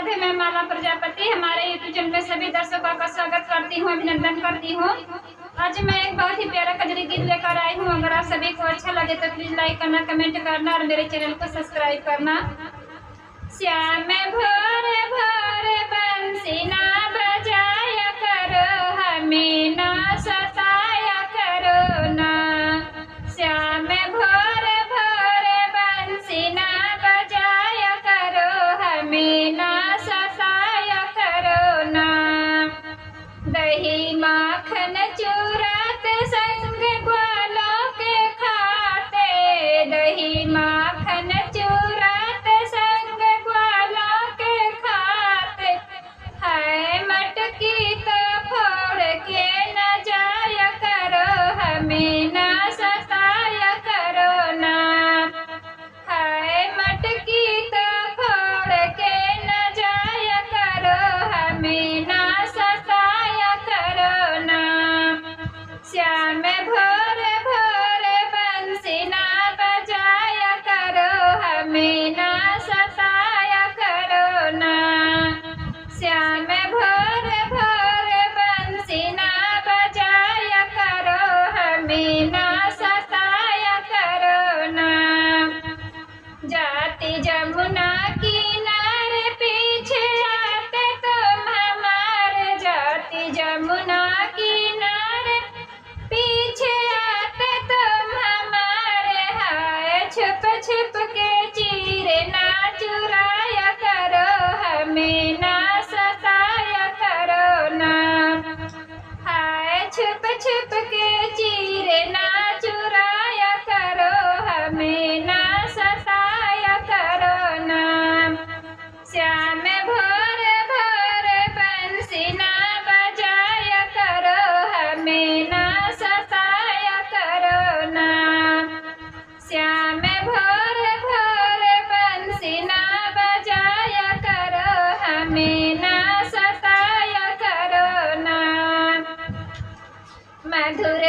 मध्य में माला प्रजापति हमारे YouTube channel में सभी दर्शकों का स्वागत करती हूँ, अभिनंदन करती हूँ। आज मैं एक बहुत ही प्यारा कजरी गीत लेकर आई हूँ। अगर आप सभी को अच्छा लगे तो प्लीज लाइक करना, कमेंट करना और मेरे चैनल को सब्सक्राइब करना। श्याम भोर भोर बंसी ना बजाया करो, हमें ना सताया करो ना। श्याम भोर भोर बंसी ना बजाया करो, हमें ना सताया करो ना। दही माखन चूरत संग ग्वालों के खाते, दही माखन चूरत संग ग्वालों के खाते। है मटकी तो फोड़ के न जाया करो, हमें ना सताया करो ना। है मटकी तो फोड़ के न जाया करो, हमें ना सताया करो ना। श्याम भोर भोर बंसी ना बजाया करो, हमें ना सताया करो ना। श्याम भोर भोर बंसी ना बजाया करो, हमें ना सताया करो ना। जाती जमुना किनारे पीछे आते तुम हमारे, जाती जमुना किनारे पीछे आते तुम हमारे। हाय छुप छुप के चीरे ना चुराया करो, हमें ना सताया करो ना। हाय छुप छुप के चीरे ना चुराया करो, हमें ना सताया करो ना। श्याम भोर भोर बंसी ना बजाया करो, हमें ना सताया करो ना। श्याम भोर भोर बंसी ना बजाया करो, हमें ना सताया करो ना। मधुर